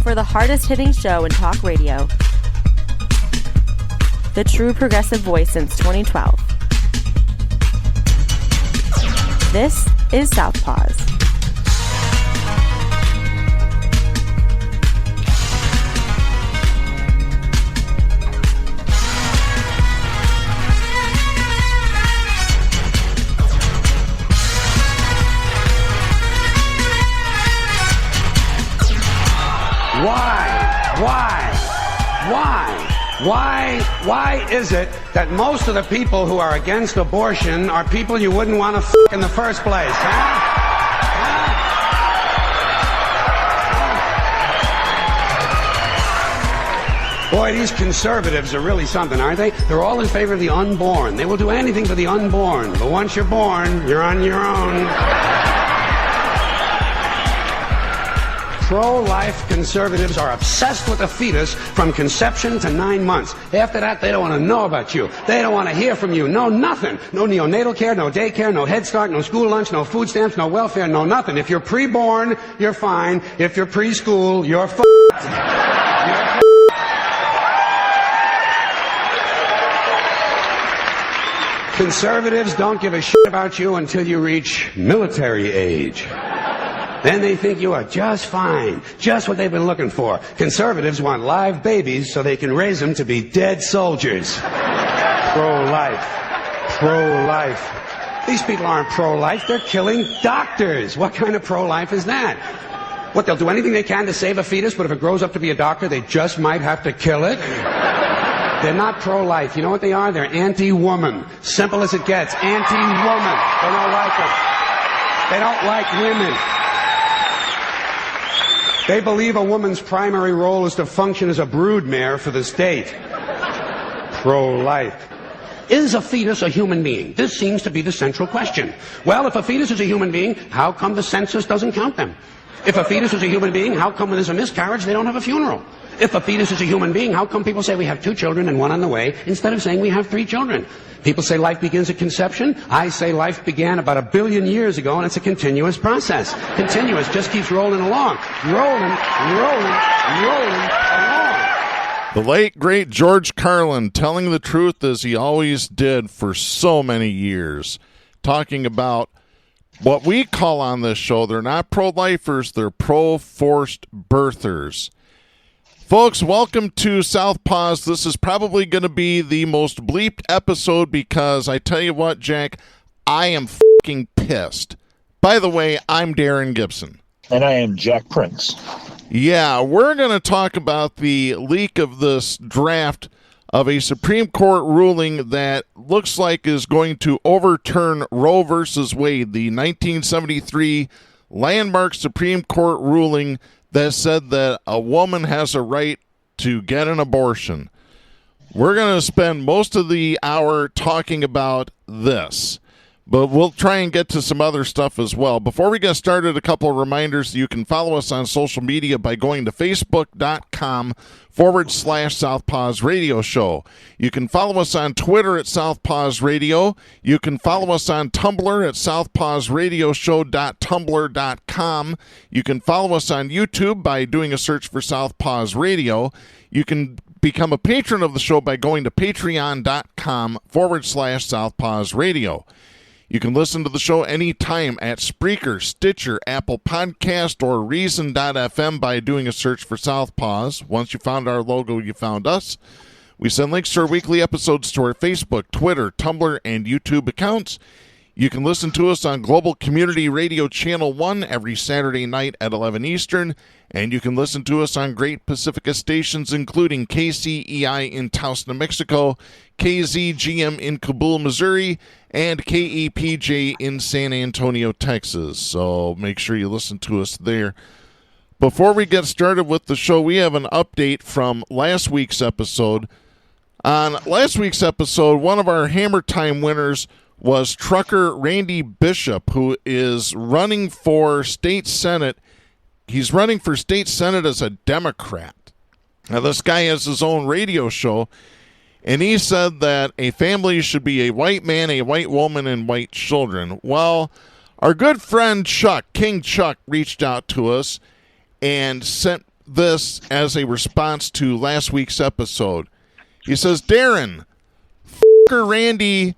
for the hardest-hitting show in talk radio. The true progressive voice since 2012. This is Southpaws. Why is it that most of the people who are against abortion are people you wouldn't want to f*** in the first place, Boy, these conservatives are really something, aren't they? They're all in favor of the unborn. They will do anything for the unborn. But once you're born, you're on your own. Pro-life conservatives are obsessed with the fetus from conception to 9 months. After that, they don't want to know about you. They don't want to hear from you. No nothing. No neonatal care, no daycare, no Head Start, no school lunch, no food stamps, no welfare, no nothing. If you're pre-born, you're fine. If you're preschool, you're f***ed. Conservatives don't give a shit about you until you reach military age. Then they think you are just fine, just what they've been looking for. Conservatives want live babies so they can raise them to be dead soldiers. Pro-life. Pro-life. These people aren't pro-life, they're killing doctors. What kind of pro-life is that? What, they'll do anything they can to save a fetus, but if it grows up to be a doctor, they just might have to kill it? They're not pro-life. You know what they are? They're anti-woman. Simple as it gets. Anti-woman. They don't like it. They don't like women. They believe a woman's primary role is to function as a broodmare for the state. Pro-life. Is a fetus a human being? This seems to be the central question. Well, if a fetus is a human being, how come the census doesn't count them? If a fetus is a human being, how come when there's a miscarriage they don't have a funeral? If a fetus is a human being, how come people say we have 2 children and 1 on the way instead of saying we have 3 children? People say life begins at conception. I say life began about 1 billion years ago, and it's a continuous process. Continuous, just keeps rolling along. Rolling along. The late, great George Carlin telling the truth as he always did for so many years. Talking about what we call on this show, they're not pro-lifers, they're pro-forced birthers. Folks, welcome to Southpaws. This is probably going to be the most bleeped episode because I tell you what, Jack, I am fucking pissed. By the way, I'm Darren Gibson. And I am Jack Prince. Yeah, we're going to talk about the leak of this draft of a Supreme Court ruling that looks like is going to overturn Roe versus Wade, the 1973 landmark Supreme Court ruling that said that a woman has a right to get an abortion. We're going to spend most of the hour talking about this, but we'll try and get to some other stuff as well. Before we get started, a couple of reminders. You can follow us on social media by going to facebook.com/Southpaws Radio Show. You can follow us on Twitter at Southpaws Radio. You can follow us on Tumblr at southpawsradioshow.tumblr.com. You can follow us on YouTube by doing a search for Southpaws Radio. You can become a patron of the show by going to patreon.com/Southpaws Radio. You can listen to the show anytime at Spreaker, Stitcher, Apple Podcast, or Reason.fm by doing a search for Southpaws. Once you found our logo, you found us. We send links to our weekly episodes to our Facebook, Twitter, Tumblr, and YouTube accounts. You can listen to us on Global Community Radio Channel 1 every Saturday night at 11 Eastern, and you can listen to us on great Pacifica stations including KCEI in Taos, New Mexico, KZGM in Kabul, Missouri, and KEPJ in San Antonio, Texas. So make sure you listen to us there. Before we get started with the show, we have an update from last week's episode. On last week's episode, one of our Hammer Time winners was trucker Randy Bishop, who is running for state senate. He's running for state senate as a Democrat. Now, this guy has his own radio show, and he said that a family should be a white man, a white woman, and white children. Well, our good friend Chuck, King Chuck, reached out to us and sent this as a response to last week's episode. He says, Darren, Randy,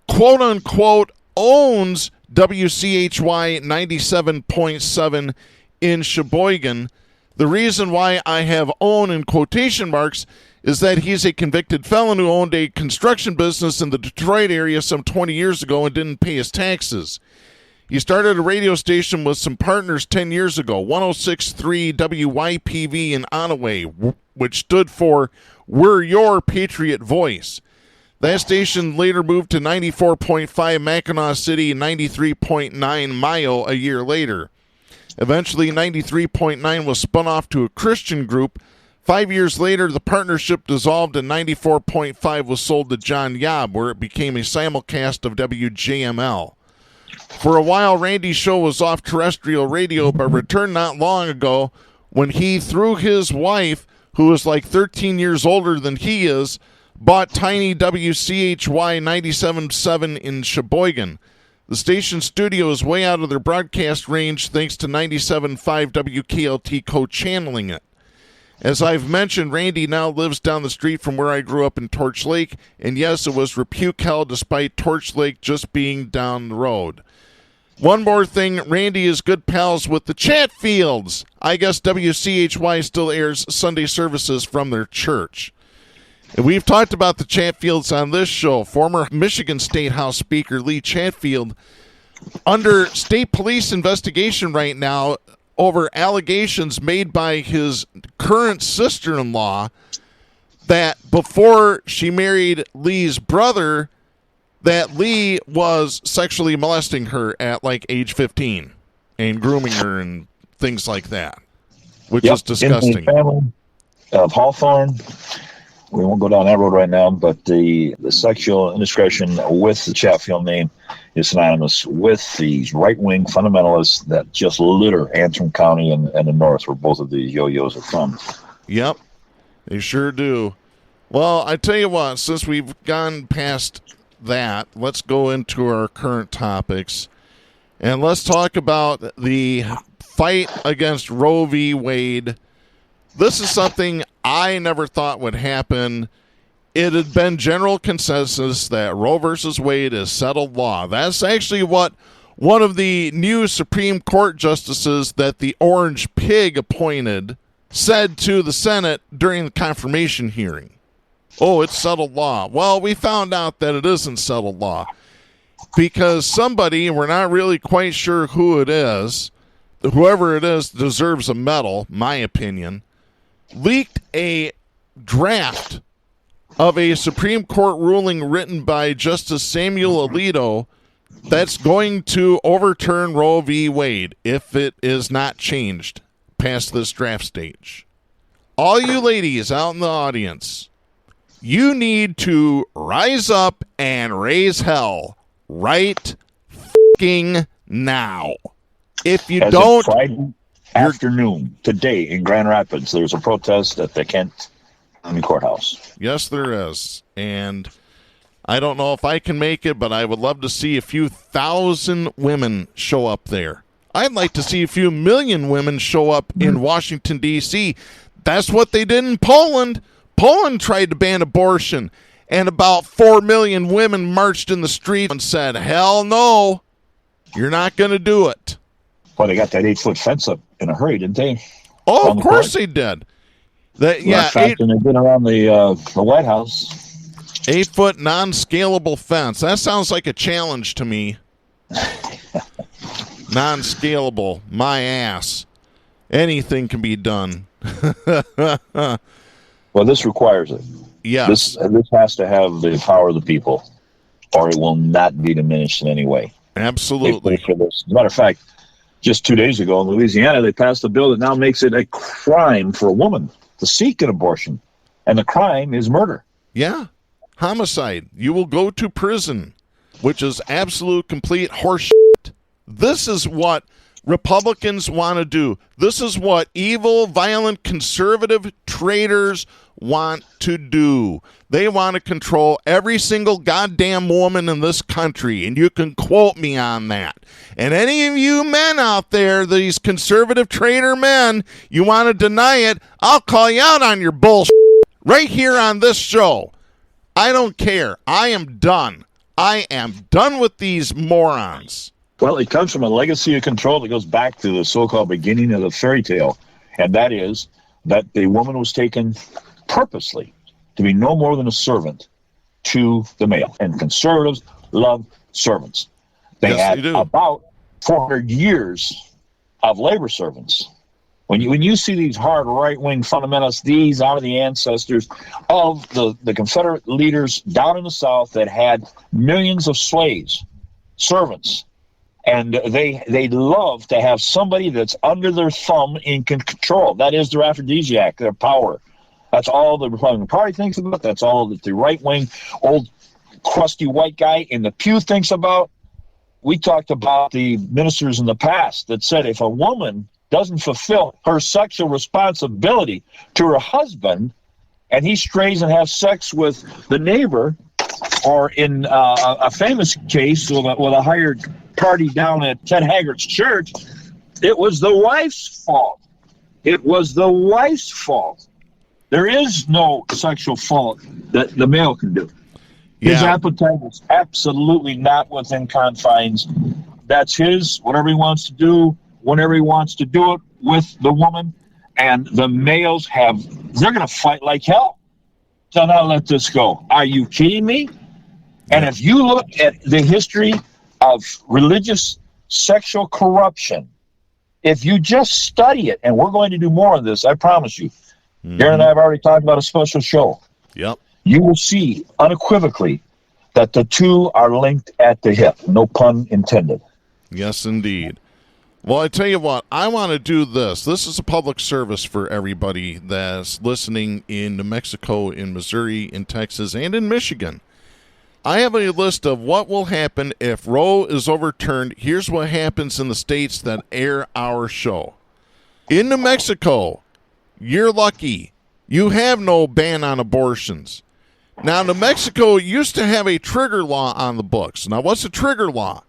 quote unquote, owns WCHY 97.7 in Sheboygan. The reason why I have own in quotation marks is that he's a convicted felon who owned a construction business in the Detroit area some 20 years ago and didn't pay his taxes. He started a radio station with some partners 10 years ago, 106.3 WYPV in Onaway, which stood for We're Your Patriot Voice. That station later moved to 94.5 Mackinac City and 93.9 Mayo a year later. Eventually, 93.9 was spun off to a Christian group. 5 years later, the partnership dissolved and 94.5 was sold to John Yob, where it became a simulcast of WJML. For a while, Randy's show was off terrestrial radio, but returned not long ago when he, through his wife, who is like 13 years older than he is, bought tiny WCHY 97.7 in Sheboygan. The station studio is way out of their broadcast range thanks to 97.5 WKLT co-channeling it. As I've mentioned, Randy now lives down the street from where I grew up in Torch Lake, and yes, it was repute hell despite Torch Lake just being down the road. One more thing, Randy is good pals with the Chatfields. I guess WCHY still airs Sunday services from their church. And we've talked about the Chatfields on this show. Former Michigan State House Speaker Lee Chatfield, under state police investigation right now over allegations made by his current sister-in-law that before she married Lee's brother, that Lee was sexually molesting her at like age 15 and grooming her and things like that, which is disgusting. In the family of Hawthorne, we won't go down that road right now, but the sexual indiscretion with the Chatfield name is synonymous with these right-wing fundamentalists that just litter Antrim County and the north, where both of these yo-yos are from. Yep, they sure do. Well, I tell you what, since we've gone past that, let's go into our current topics, and let's talk about the fight against Roe v. Wade. This is something I never thought would happen. It had been general consensus that Roe versus Wade is settled law. That's actually what one of the new Supreme Court justices that the Orange Pig appointed said to the Senate during the confirmation hearing. Oh, it's settled law. Well, we found out that it isn't settled law because somebody, we're not really quite sure who it is, whoever it is deserves a medal, my opinion, leaked a draft of a Supreme Court ruling written by Justice Samuel Alito that's going to overturn Roe v. Wade if it is not changed past this draft stage. All you ladies out in the audience, you need to rise up and raise hell right f***ing now. If you don't... Friday afternoon, today in Grand Rapids, there's a protest at the Kent County Courthouse. Yes, there is. And I don't know if I can make it, but I would love to see a few thousand women show up there. I'd like to see a few million women show up in Washington, D.C. That's what they did in Poland. Poland tried to ban abortion, and about 4 million women marched in the street and said, hell no, you're not going to do it. Well, they got that 8-foot fence up in a hurry, didn't they? Oh, of course they did. They've been around the White House. 8-foot non-scalable fence. That sounds like a challenge to me. Non-scalable. My ass. Anything can be done. Well, this requires it. Yes. This has to have the power of the people, or it will not be diminished in any way. Absolutely. For this. As a matter of fact, just 2 days ago in Louisiana, they passed a bill that now makes it a crime for a woman to seek an abortion, and the crime is murder. Yeah. Homicide. You will go to prison, which is absolute complete horseshit. This is what Republicans want to do. This is what evil, violent, conservative traitors want to do. They want to control every single goddamn woman in this country, and you can quote me on that. And any of you men out there, these conservative traitor men, you want to deny it, I'll call you out on your bullshit right here on this show. I don't care. I am done. I am done with these morons. Well, it comes from a legacy of control that goes back to the so-called beginning of the fairy tale, and that is that the woman was taken purposely to be no more than a servant to the male. And conservatives love servants. They had about 400 years of labor servants. When you see these hard right-wing fundamentalists, these are the ancestors of the Confederate leaders down in the South that had millions of slaves, servants. And they love to have somebody that's under their thumb in control. That is their aphrodisiac, their power. That's all the Republican Party thinks about. That's all that the right-wing, old, crusty white guy in the pew thinks about. We talked about the ministers in the past that said if a woman doesn't fulfill her sexual responsibility to her husband and he strays and has sex with the neighbor, or in a famous case with a hired party down at Ted Haggart's church, it was the wife's fault. It was the wife's fault. There is no sexual fault that the male can do. His appetite is absolutely not within confines. That's his, whatever he wants to do, whenever he wants to do it with the woman. And the males they're going to fight like hell to not let this go. Are you kidding me? And if you look at the history of religious sexual corruption, if you just study it, and we're going to do more of this, I promise you. Darren and I have already talked about a special show. Yep. You will see unequivocally that the two are linked at the hip. No pun intended. Yes, indeed. Well, I tell you what, I want to do this. This is a public service for everybody that's listening in New Mexico, in Missouri, in Texas, and in Michigan. I have a list of what will happen if Roe is overturned. Here's what happens in the states that air our show. In New Mexico, you're lucky. You have no ban on abortions. Now, New Mexico used to have a trigger law on the books. Now, what's a trigger law?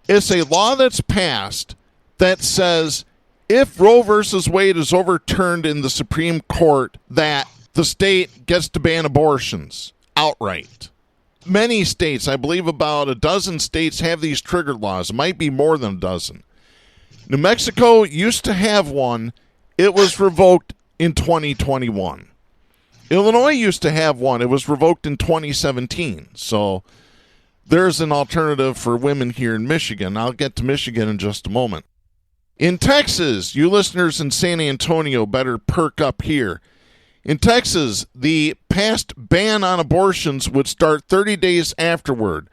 It's a law that's passed that says if Roe versus Wade is overturned in the Supreme Court, that the state gets to ban abortions outright. Many states, I believe about a dozen states, have these trigger laws. It might be more than a dozen. New Mexico used to have one. It was revoked in 2021. Illinois used to have one. It was revoked in 2017. So there's an alternative for women here in Michigan. I'll get to Michigan in just a moment. In Texas, you listeners in San Antonio better perk up here. In Texas, the past ban on abortions would start 30 days afterward.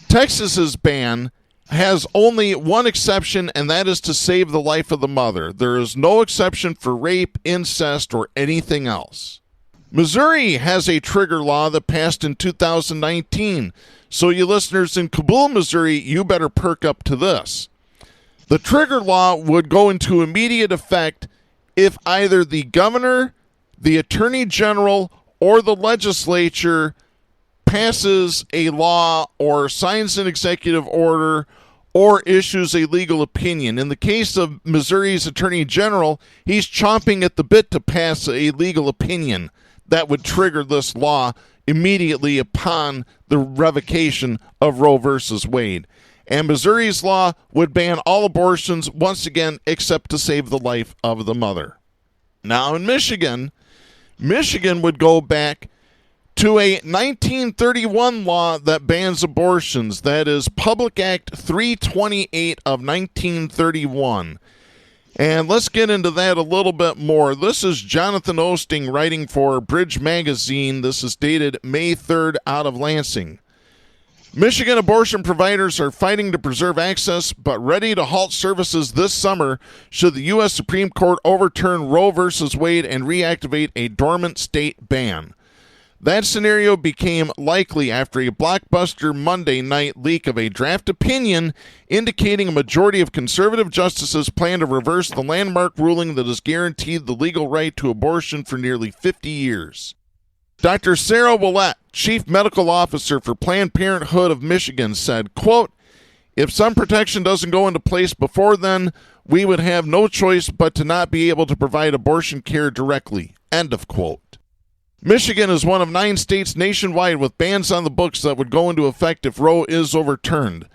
Texas's ban has only one exception, and that is to save the life of the mother. There is no exception for rape, incest, or anything else. Missouri has a trigger law that passed in 2019. So you listeners in Kabul, Missouri, you better perk up to this. The trigger law would go into immediate effect if either the governor, the attorney general, or the legislature passes a law or signs an executive order or issues a legal opinion. In the case of Missouri's attorney general, he's chomping at the bit to pass a legal opinion that would trigger this law immediately upon the revocation of Roe versus Wade. And Missouri's law would ban all abortions, once again, except to save the life of the mother. Now in Michigan would go back to a 1931 law that bans abortions. That is Public Act 328 of 1931. And let's get into that a little bit more. This is Jonathan Osting writing for Bridge Magazine. This is dated May 3rd out of Lansing. Michigan abortion providers are fighting to preserve access, but ready to halt services this summer should the U.S. Supreme Court overturn Roe v. Wade and reactivate a dormant state ban. That scenario became likely after a blockbuster Monday night leak of a draft opinion indicating a majority of conservative justices plan to reverse the landmark ruling that has guaranteed the legal right to abortion for nearly 50 years. Dr. Sarah Willett, Chief Medical Officer for Planned Parenthood of Michigan, said, quote, "If some protection doesn't go into place before then, we would have no choice but to not be able to provide abortion care directly." End of quote. Michigan is one of 9 states nationwide with bans on the books that would go into effect if Roe is overturned.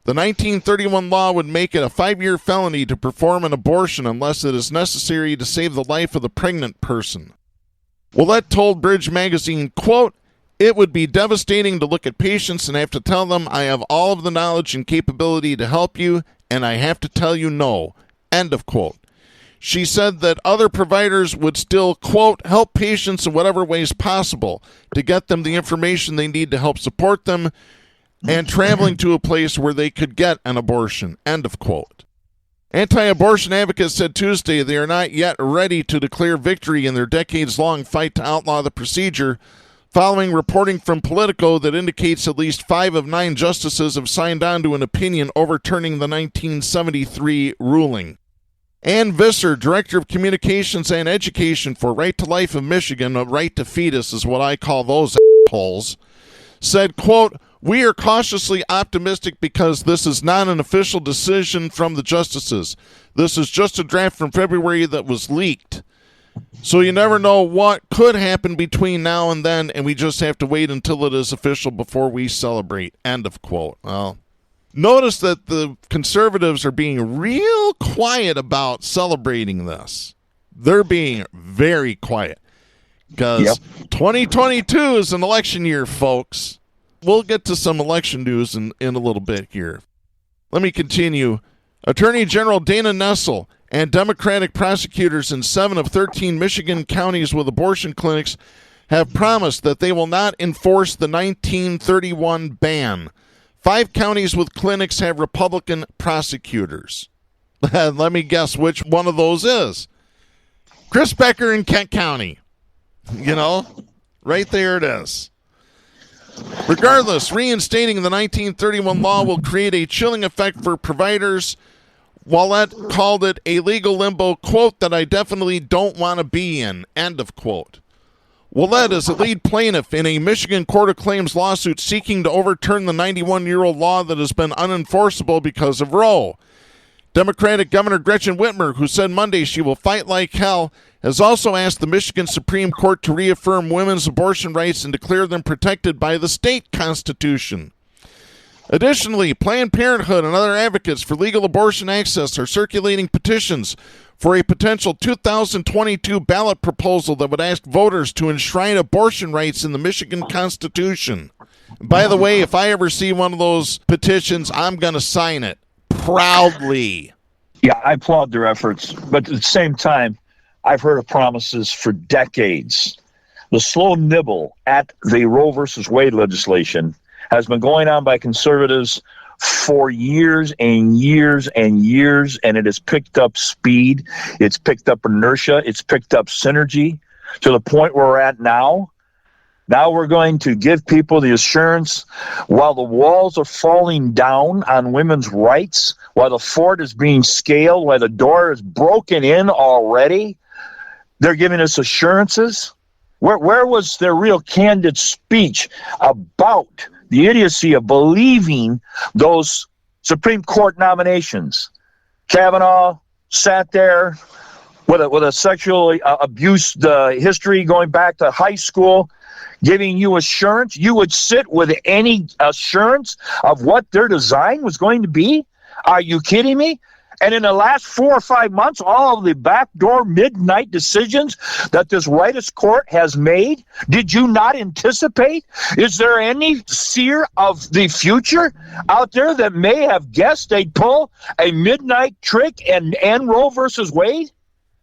The 1931 law would make it a 5-year felony to perform an abortion unless it is necessary to save the life of the pregnant person. Willett told Bridge Magazine, quote, "It would be devastating to look at patients and have to tell them I have all of the knowledge and capability to help you, and I have to tell you no." End of quote. She said that other providers would still, quote, "help patients in whatever ways possible to get them the information they need to help support them and traveling to a place where they could get an abortion." End of quote. Anti-abortion advocates said Tuesday they are not yet ready to declare victory in their decades-long fight to outlaw the procedure, following reporting from Politico that indicates at least 5 of 9 justices have signed on to an opinion overturning the 1973 ruling. Ann Visser, Director of Communications and Education for Right to Life of Michigan, a Right to Fetus is what I call those assholes, said, quote, "We are cautiously optimistic because this is not an official decision from the justices. This is just a draft from February that was leaked. So you never know what could happen between now and then, and we just have to wait until it is official before we celebrate." End of quote. Well, notice that the conservatives are being real quiet about celebrating this. They're being very quiet because 2022 is an election year, folks. We'll get to some election news in a little bit here. Let me continue. Attorney General Dana Nessel and Democratic prosecutors in 7 of 13 Michigan counties with abortion clinics have promised that they will not enforce the 1931 ban. 5 counties with clinics have Republican prosecutors. Let me guess which one of those is. Chris Becker in Kent County. You know, right there it is. Regardless, reinstating the 1931 law will create a chilling effect for providers. Willett called it a legal limbo, quote, "that I definitely don't want to be in." End of quote. Willett is a lead plaintiff in a Michigan Court of Claims lawsuit seeking to overturn the 91-year-old law that has been unenforceable because of Roe. Democratic Governor Gretchen Whitmer, who said Monday she will fight like hell, has also asked the Michigan Supreme Court to reaffirm women's abortion rights and declare them protected by the state constitution. Additionally, Planned Parenthood and other advocates for legal abortion access are circulating petitions for a potential 2022 ballot proposal that would ask voters to enshrine abortion rights in the Michigan Constitution. By the way, if I ever see one of those petitions, I'm going to sign it proudly. Yeah, I applaud their efforts, but at the same time, I've heard of promises for decades. The slow nibble at the Roe versus Wade legislation has been going on by conservatives for years and years and years, and it has picked up speed. It's picked up inertia. It's picked up synergy to the point where we're at now. Now we're going to give people the assurance while the walls are falling down on women's rights, while the fort is being scaled, while the door is broken in already, they're giving us assurances. Where was their real candid speech about the idiocy of believing those Supreme Court nominations? Kavanaugh sat there with a sexual abuse history going back to high school, giving you assurance. You would sit with any assurance of what their design was going to be? Are you kidding me? And in the last 4 or 5 months, all of the backdoor midnight decisions that this rightist court has made, did you not anticipate? Is there any seer of the future out there that may have guessed they'd pull a midnight trick and Roe versus Wade,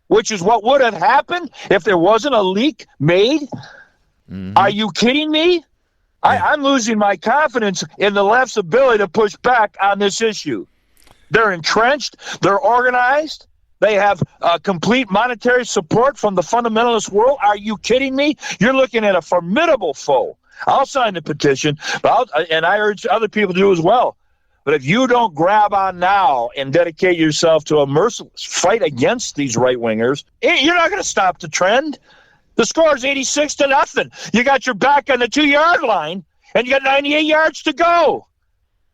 which is what would have happened if there wasn't a leak made? Mm-hmm. Are you kidding me? I'm losing my confidence in the left's ability to push back on this issue. They're entrenched. They're organized. They have complete monetary support from the fundamentalist world. Are you kidding me? You're looking at a formidable foe. I'll sign the petition, and I urge other people to do as well. But if you don't grab on now and dedicate yourself to a merciless fight against these right-wingers, you're not going to stop the trend. The score is 86-0. You got your back on the 2-yard line, and you got 98 yards to go.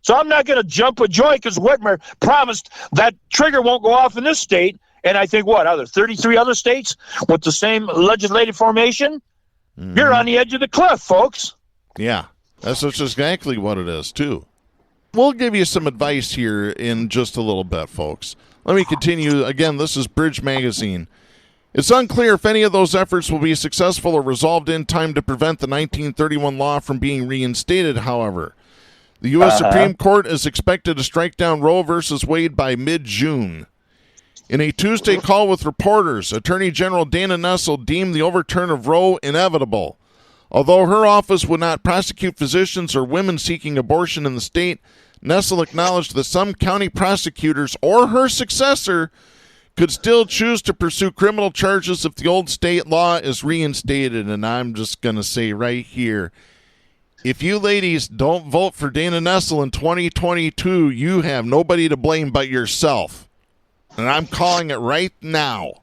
So I'm not going to jump with joy because Whitmer promised that trigger won't go off in this state. And I think, 33 other states with the same legislative formation? Mm-hmm. You're on the edge of the cliff, folks. Yeah, that's exactly what it is, too. We'll give you some advice here in just a little bit, folks. Let me continue. Again, this is Bridge Magazine. It's unclear if any of those efforts will be successful or resolved in time to prevent the 1931 law from being reinstated, however. The U.S. Supreme Court is expected to strike down Roe v. Wade by mid-June. In a Tuesday call with reporters, Attorney General Dana Nessel deemed the overturn of Roe inevitable. Although her office would not prosecute physicians or women seeking abortion in the state, Nessel acknowledged that some county prosecutors or her successor could still choose to pursue criminal charges if the old state law is reinstated. And I'm just going to say right here, if you ladies don't vote for Dana Nessel in 2022, you have nobody to blame but yourself. And I'm calling it right now.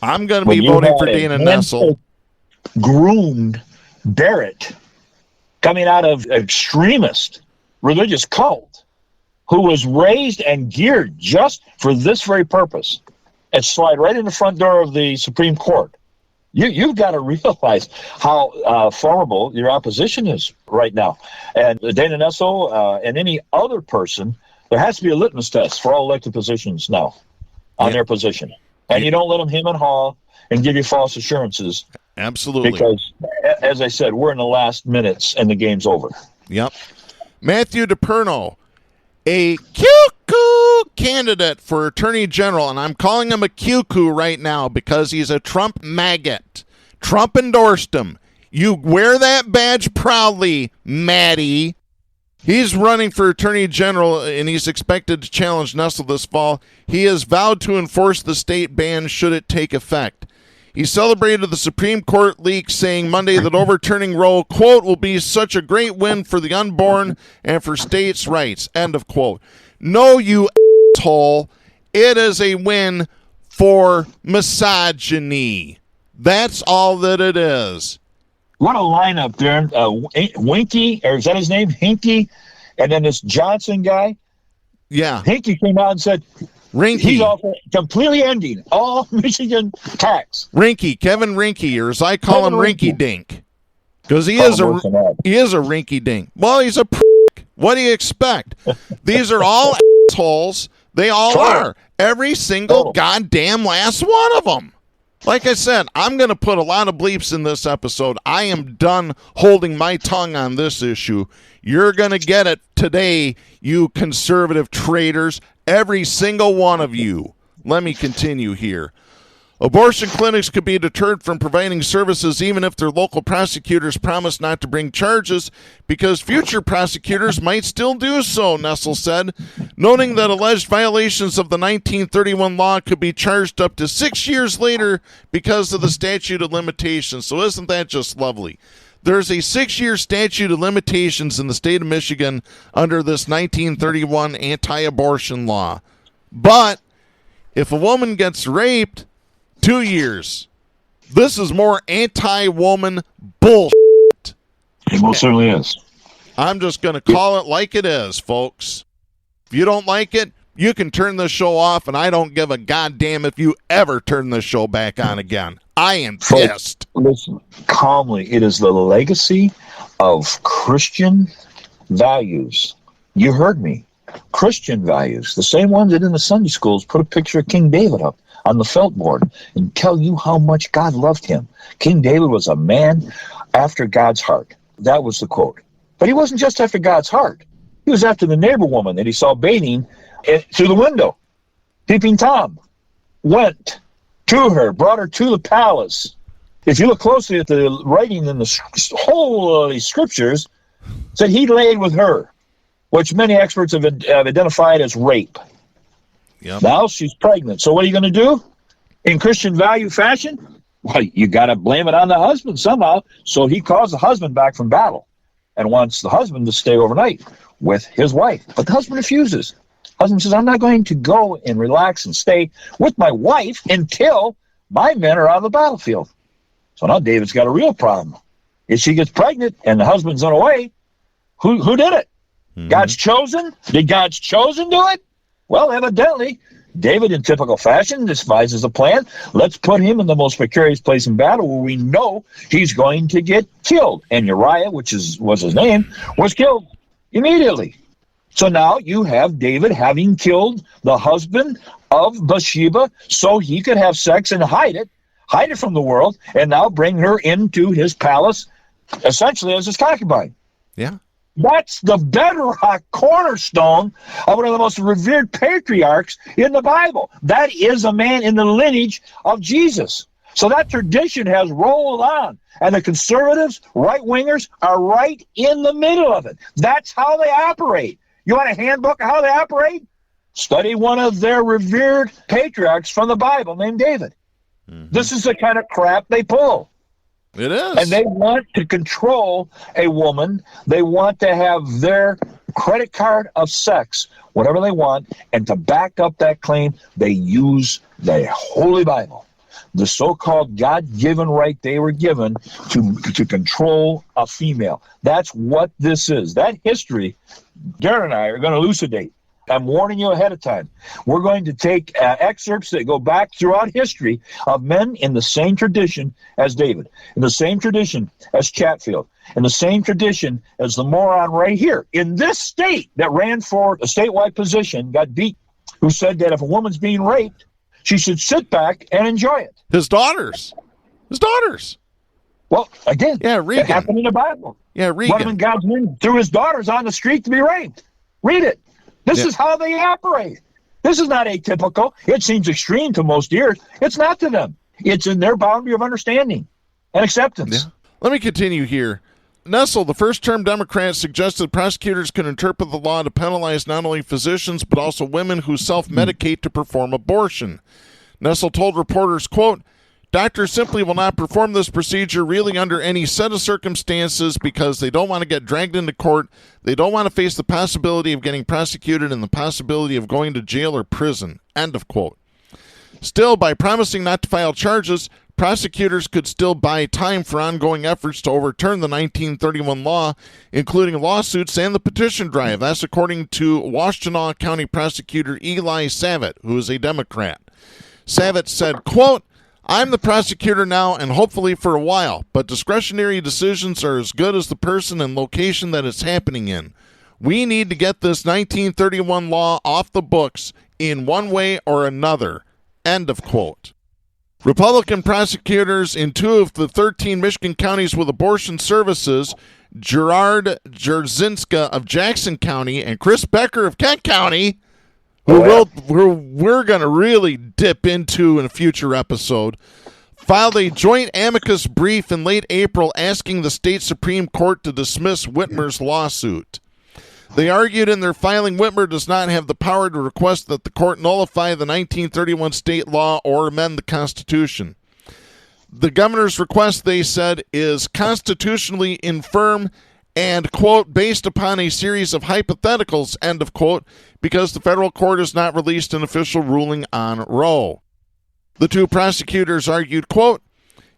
I'm going to be voting for Dana Nessel. Groomed Barrett coming out of extremist religious cult who was raised and geared just for this very purpose and slide right in the front door of the Supreme Court. You've got to realize how formidable your opposition is right now. And Dana Nessel and any other person, there has to be a litmus test for all elected positions now on their position. And you don't let them hem and haw and give you false assurances. Absolutely. Because, as I said, we're in the last minutes and the game's over. Yep. Matthew DePerno, a cuckoo candidate for Attorney General, and I'm calling him a cuckoo right now because he's a Trump maggot. Trump endorsed him. You wear that badge proudly, Maddie. He's running for Attorney General, and he's expected to challenge Nessel this fall. He has vowed to enforce the state ban should it take effect. He celebrated the Supreme Court leak, saying Monday that overturning Roe, quote, will be such a great win for the unborn and for states' rights, end of quote. No, you asshole. It is a win for misogyny. That's all that it is. What a lineup, Darren. Winky, or is that his name? Hinky, and then this Johnson guy. Yeah. Hinky came out and said, Rinky. He's completely ending all Michigan tax. Rinky, Kevin Rinky, or as I call him, Rinky Dink. Because he is a Rinky Dink. Well, he's a prick. What do you expect? These are all assholes. They all are. Every single goddamn last one of them. Like I said, I'm going to put a lot of bleeps in this episode. I am done holding my tongue on this issue. You're going to get it today, you conservative traitors. Every single one of you. Let me continue here. Abortion clinics could be deterred from providing services even if their local prosecutors promise not to bring charges because future prosecutors might still do so, Nessel said, noting that alleged violations of the 1931 law could be charged up to 6 years later because of the statute of limitations. So isn't that just lovely? There's a 6-year statute of limitations in the state of Michigan under this 1931 anti-abortion law. But if a woman gets raped, 2 years. This is more anti-woman bullshit. It most certainly is. I'm just going to call it like it is, folks. If you don't like it, you can turn this show off, and I don't give a goddamn if you ever turn this show back on again. I am pissed. Listen, calmly, it is the legacy of Christian values. You heard me. Christian values. The same ones that in the Sunday schools put a picture of King David up on the felt board and tell you how much God loved him. King David was a man after God's heart. That was the quote. But he wasn't just after God's heart. He was after the neighbor woman that he saw bathing through the window. Peeping Tom went to her, brought her to the palace. If you look closely at the writing in the whole scriptures, said he laid with her, which many experts have identified as rape. Yep. Now she's pregnant. So what are you going to do? In Christian value fashion? Well, you got to blame it on the husband somehow. So he calls the husband back from battle and wants the husband to stay overnight with his wife. But the husband refuses. Husband says, I'm not going to go and relax and stay with my wife until my men are on the battlefield. So now David's got a real problem. If she gets pregnant and the husband's unaway, who did it? Mm-hmm. God's chosen? Did God's chosen do it? Well, evidently, David, in typical fashion, devises a plan. Let's put him in the most precarious place in battle where we know he's going to get killed. And Uriah, was his name, was killed immediately. So now you have David having killed the husband of Bathsheba so he could have sex and hide it from the world, and now bring her into his palace, essentially as his concubine. Yeah. That's the bedrock cornerstone of one of the most revered patriarchs in the Bible. That is a man in the lineage of Jesus. So that tradition has rolled on, and the conservatives, right-wingers, are right in the middle of it. That's how they operate. You want a handbook of how they operate? Study one of their revered patriarchs from the Bible named David. Mm-hmm. This is the kind of crap they pull. It is. And they want to control a woman. They want to have their credit card of sex, whatever they want. And to back up that claim, they use the Holy Bible, the so-called God-given right they were given to control a female. That's what this is. That history, Darren and I are going to elucidate. I'm warning you ahead of time. We're going to take excerpts that go back throughout history of men in the same tradition as David, in the same tradition as Chatfield, in the same tradition as the moron right here in this state that ran for a statewide position, got beat, who said that if a woman's being raped, she should sit back and enjoy it. His daughters. Well, again, yeah, it happened in the Bible. Yeah, Regan. One of them, God's men, threw his daughters on the street to be raped. Read it. This is how they operate. This is not atypical. It seems extreme to most ears. It's not to them. It's in their boundary of understanding and acceptance. Yeah. Let me continue here. Nessel, the first-term Democrat, suggested prosecutors could interpret the law to penalize not only physicians but also women who self-medicate to perform abortion. Nessel told reporters, quote, doctors simply will not perform this procedure really under any set of circumstances because they don't want to get dragged into court. They don't want to face the possibility of getting prosecuted and the possibility of going to jail or prison. End of quote. Still, by promising not to file charges, prosecutors could still buy time for ongoing efforts to overturn the 1931 law, including lawsuits and the petition drive. That's according to Washtenaw County Prosecutor Eli Savitt, who is a Democrat. Savitt said, quote, I'm the prosecutor now and hopefully for a while, but discretionary decisions are as good as the person and location that it's happening in. We need to get this 1931 law off the books in one way or another. End of quote. Republican prosecutors in 2 of the 13 Michigan counties with abortion services, Gerard Jerzinska of Jackson County and Chris Becker of Kent County, who we're going to really dip into in a future episode, filed a joint amicus brief in late April asking the state Supreme Court to dismiss Whitmer's lawsuit. They argued in their filing Whitmer does not have the power to request that the court nullify the 1931 state law or amend the Constitution. The governor's request, they said, is constitutionally infirm and, quote, based upon a series of hypotheticals, end of quote, because the federal court has not released an official ruling on Roe. The 2 prosecutors argued, quote,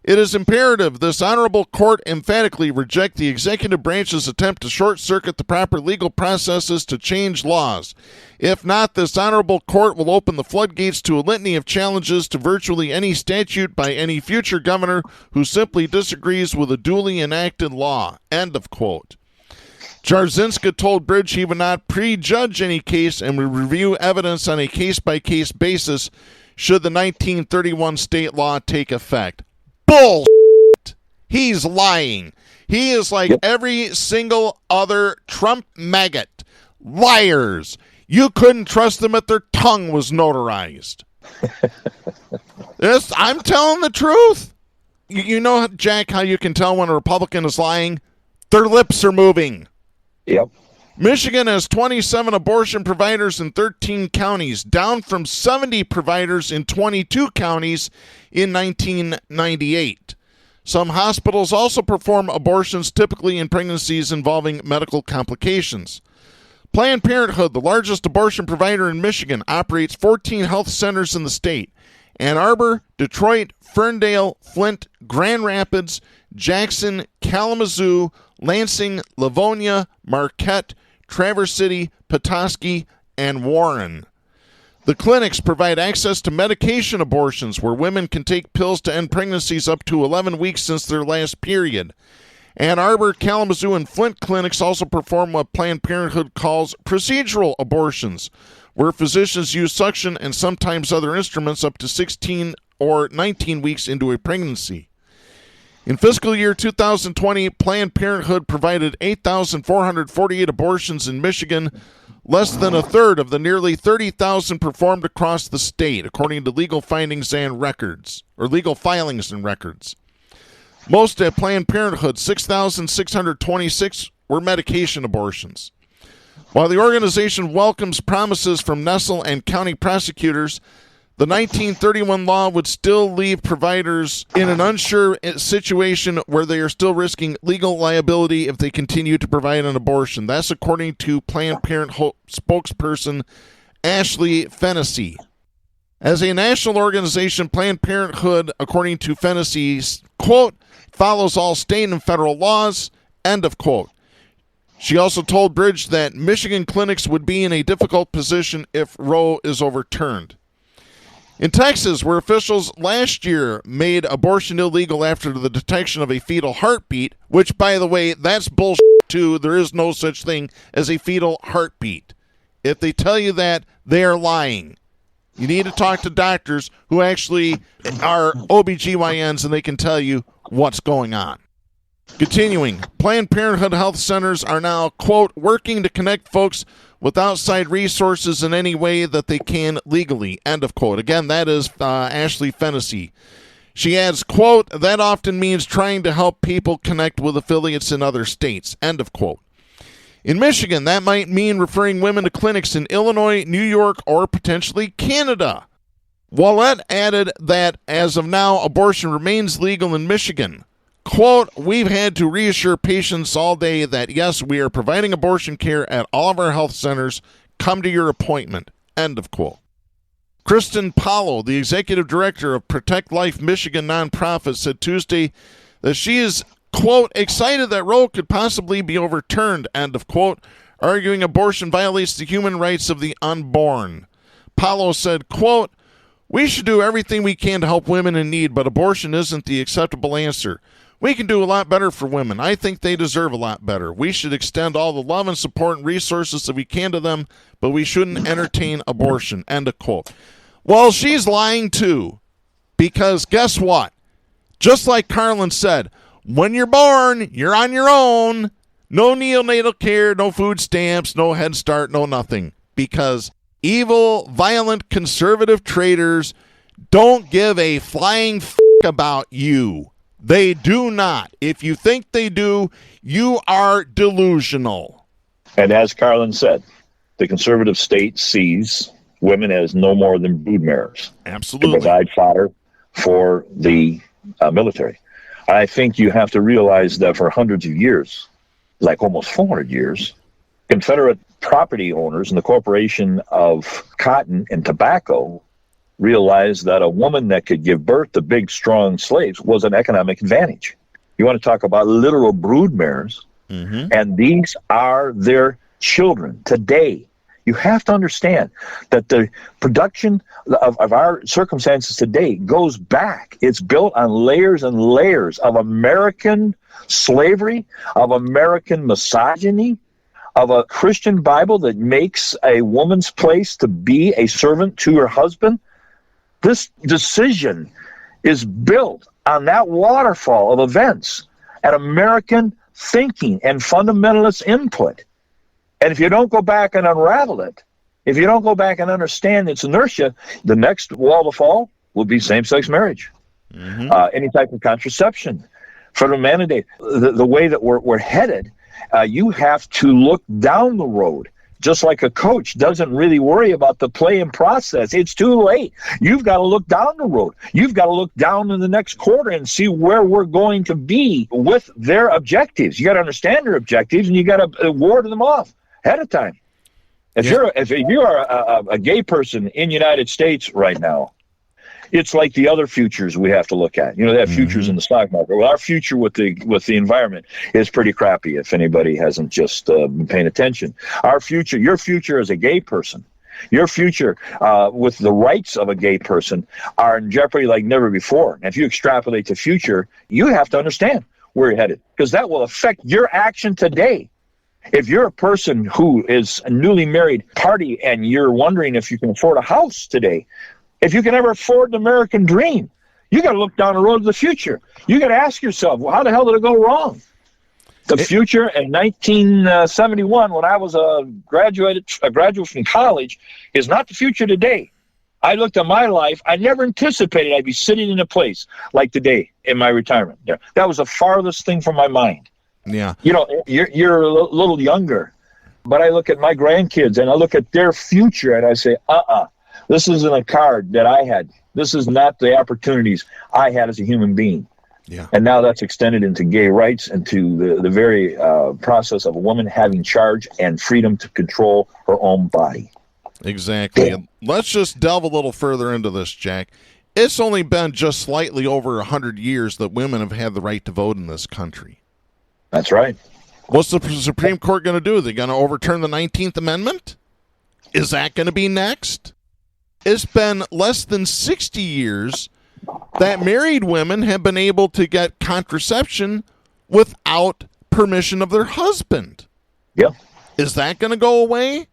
it is imperative this honorable court emphatically reject the executive branch's attempt to short-circuit the proper legal processes to change laws. If not, this honorable court will open the floodgates to a litany of challenges to virtually any statute by any future governor who simply disagrees with a duly enacted law. End of quote. Jarzinska told Bridge he would not prejudge any case and would review evidence on a case-by-case basis should the 1931 state law take effect. Bullshit. He's lying. He is like every single other Trump maggot. Liars. You couldn't trust them if their tongue was notarized. I'm telling the truth. You know, Jack, how you can tell when a Republican is lying? Their lips are moving. Yep. Michigan has 27 abortion providers in 13 counties, down from 70 providers in 22 counties in 1998. Some hospitals also perform abortions, typically in pregnancies involving medical complications. Planned Parenthood, the largest abortion provider in Michigan, operates 14 health centers in the state. Ann Arbor, Detroit, Ferndale, Flint, Grand Rapids, Jackson, Kalamazoo, Lansing, Livonia, Marquette, Traverse City, Petoskey, and Warren. The clinics provide access to medication abortions where women can take pills to end pregnancies up to 11 weeks since their last period. Ann Arbor, Kalamazoo, and Flint clinics also perform what Planned Parenthood calls procedural abortions, where physicians use suction and sometimes other instruments up to 16 or 19 weeks into a pregnancy. In fiscal year 2020, Planned Parenthood provided 8,448 abortions in Michigan, less than a third of the nearly 30,000 performed across the state, according to legal filings and records. Most at Planned Parenthood, 6,626, were medication abortions. While the organization welcomes promises from Nessel and county prosecutors, the 1931 law would still leave providers in an unsure situation where they are still risking legal liability if they continue to provide an abortion. That's according to Planned Parenthood spokesperson Ashley Fennessy. As a national organization, Planned Parenthood, according to Fennessy, quote, follows all state and federal laws, end of quote. She also told Bridge that Michigan clinics would be in a difficult position if Roe is overturned. In Texas, where officials last year made abortion illegal after the detection of a fetal heartbeat, which, by the way, that's bullshit too. There is no such thing as a fetal heartbeat. If they tell you that, they are lying. You need to talk to doctors who actually are OBGYNs and they can tell you what's going on. Continuing, Planned Parenthood health centers are now, quote, working to connect folks with outside resources in any way that they can legally, end of quote. Again, that is Ashley Fennessy. She adds, quote, that often means trying to help people connect with affiliates in other states, end of quote. In Michigan, that might mean referring women to clinics in Illinois, New York, or potentially Canada. Ouellette added that as of now, abortion remains legal in Michigan. Quote, we've had to reassure patients all day that, yes, we are providing abortion care at all of our health centers. Come to your appointment, end of quote. Kristen Paulo, the executive director of Protect Life Michigan nonprofit, said Tuesday that she is, quote, excited that Roe could possibly be overturned, end of quote, arguing abortion violates the human rights of the unborn. Paulo said, quote, we should do everything we can to help women in need, but abortion isn't the acceptable answer. We can do a lot better for women. I think they deserve a lot better. We should extend all the love and support and resources that we can to them, but we shouldn't entertain abortion, end of quote. Well, she's lying too, because guess what? Just like Carlin said, when you're born, you're on your own. No neonatal care, no food stamps, no Head Start, no nothing. Because evil, violent, conservative traitors don't give a flying f*** about you. They do not. If you think they do, you are delusional. And as Carlin said, the conservative state sees women as no more than broodmares. Absolutely. To provide fodder for the military. I think you have to realize that for hundreds of years, like almost 400 years, Confederate property owners and the corporation of cotton and tobacco realized that a woman that could give birth to big, strong slaves was an economic advantage. You want to talk about literal broodmares, and these are their children today. You have to understand that the production of our circumstances today goes back. It's built on layers and layers of American slavery, of American misogyny, of a Christian Bible that makes a woman's place to be a servant to her husband. This decision is built on that waterfall of events and American thinking and fundamentalist input. And if you don't go back and unravel it, if you don't go back and understand its inertia, the next wall to fall will be same-sex marriage, any type of contraception, federal mandate. The way that we're headed You have to look down the road. Just like a coach doesn't really worry about the play and process. It's too late. You've got to look down the road. You've got to look down in the next quarter and see where we're going to be with their objectives. You got to understand their objectives, and you got to ward them off ahead of time. If you're a gay person in the United States right now, it's like the other futures we have to look at. They have futures in the stock market. Well, our future with the environment is pretty crappy if anybody hasn't just been paying attention. Your future as a gay person, your future with the rights of a gay person are in jeopardy like never before. And if you extrapolate the future, you have to understand where you're headed, because that will affect your action today. If you're a person who is a newly married party and you're wondering if you can afford a house today, if you can ever afford the American dream, you got to look down the road to the future. You got to ask yourself, well, how the hell did it go wrong? The future in 1971, when I was a graduate from college, is not the future today. I looked at my life. I never anticipated I'd be sitting in a place like today in my retirement. Yeah, that was the farthest thing from my mind. Yeah. You're a little younger, but I look at my grandkids and I look at their future and I say, this isn't a card that I had. This is not the opportunities I had as a human being. Yeah. And now that's extended into gay rights and to the very process of a woman having charge and freedom to control her own body. Exactly. And let's just delve a little further into this, Jack. It's only been just slightly over 100 years that women have had the right to vote in this country. That's right. What's the Supreme Court going to do? Are they going to overturn the 19th Amendment? Is that going to be next? It's been less than 60 years that married women have been able to get contraception without permission of their husband. Yeah. Is that going to go away?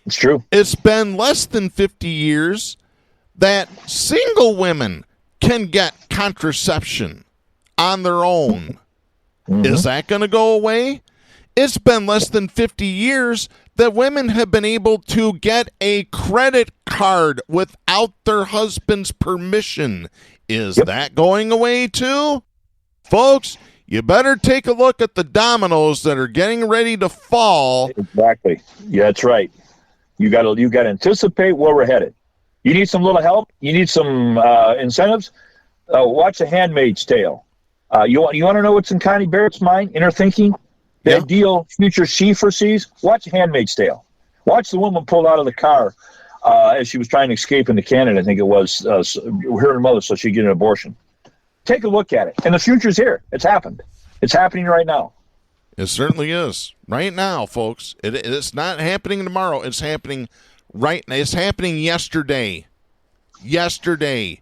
It's true. It's been less than 50 years that single women can get contraception on their own. Mm-hmm. Is that going to go away? It's been less than 50 years that women have been able to get a credit card without their husband's permission. Is that going away too? Folks, you better take a look at the dominoes that are getting ready to fall. Exactly. Yeah, that's right. You got to anticipate where we're headed. You need some little help. You need some incentives. Watch The Handmaid's Tale. You want to know what's in Connie Barrett's mind, in her thinking? The ideal future she foresees? Watch The Handmaid's Tale. Watch the woman pulled out of the car as she was trying to escape into Canada, I think it was, her and her mother, so she'd get an abortion. Take a look at it. And the future's here. It's happened. It's happening right now. It certainly is. Right now, folks. It's not happening tomorrow. It's happening right now. It's happening yesterday. Yesterday.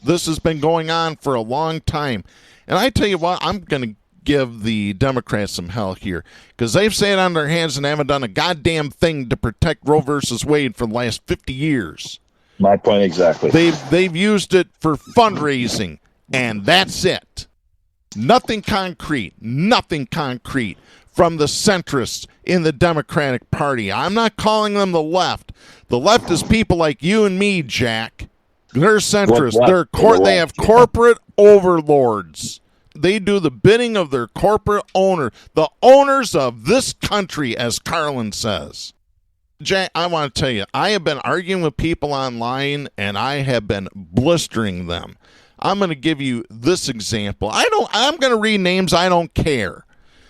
This has been going on for a long time. And I tell you what, I'm going to give the Democrats some hell here, because they've sat on their hands and haven't done a goddamn thing to protect Roe versus Wade for the last 50 years. My point exactly. They've used it for fundraising, and that's it. Nothing concrete from the centrists in the Democratic Party. I'm not calling them the left. The left is people like you and me, Jack. They're centrists. They have corporate overlords. They do the bidding of their corporate owner, the owners of this country, as Carlin says. Jack, I want to tell you, I have been arguing with people online, and I have been blistering them. I'm going to give you this example. I'm going to read names. I don't care.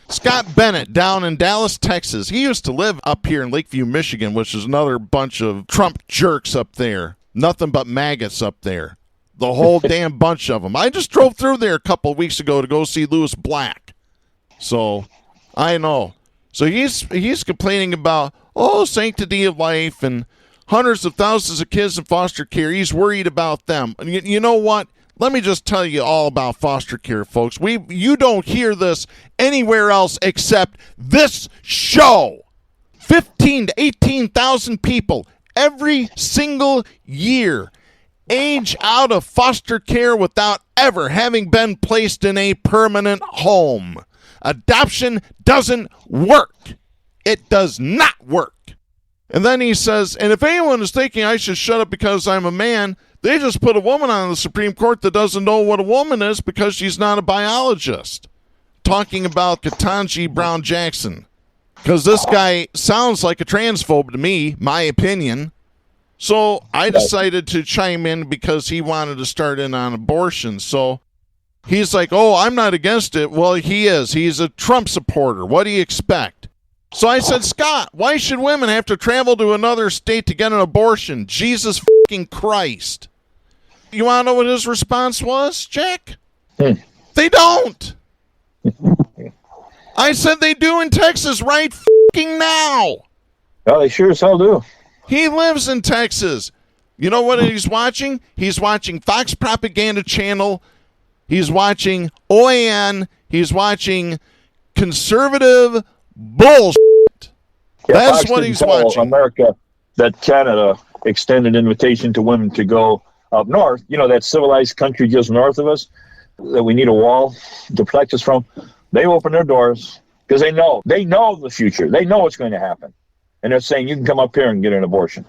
Scott Bennett down in Dallas, Texas. He used to live up here in Lakeview, Michigan, which is another bunch of Trump jerks up there. Nothing but maggots up there. The whole damn bunch of them. I just drove through there a couple of weeks ago to go see Lewis Black. So, I know. So he's complaining about, sanctity of life and hundreds of thousands of kids in foster care. He's worried about them. And you know what? Let me just tell you all about foster care, folks. You don't hear this anywhere else except this show. 15 to 18,000 people every single year age out of foster care without ever having been placed in a permanent home. Adoption doesn't work. It does not work. And then he says, and if anyone is thinking I should shut up because I'm a man, they just put a woman on the Supreme Court that doesn't know what a woman is because she's not a biologist. talking about Ketanji Brown Jackson, because this guy sounds like a transphobe to me, my opinion. So I decided to chime in because he wanted to start in on abortion. So he's like, oh, I'm not against it. Well, he is. He's a Trump supporter. What do you expect? So I said, Scott, why should women have to travel to another state to get an abortion? Jesus fucking Christ. You want to know what his response was, Jack? They don't. I said they do in Texas right fucking now. Well, they sure as hell do. He lives in Texas. You know what he's watching? He's watching Fox Propaganda Channel. He's watching OAN. He's watching conservative bullshit. Yeah, That's Fox what didn't he's tell watching. America that Canada extended an invitation to women to go up north. You know, that civilized country just north of us that we need a wall to protect us from. They open their doors because they know the future. They know what's going to happen. And they're saying you can come up here and get an abortion.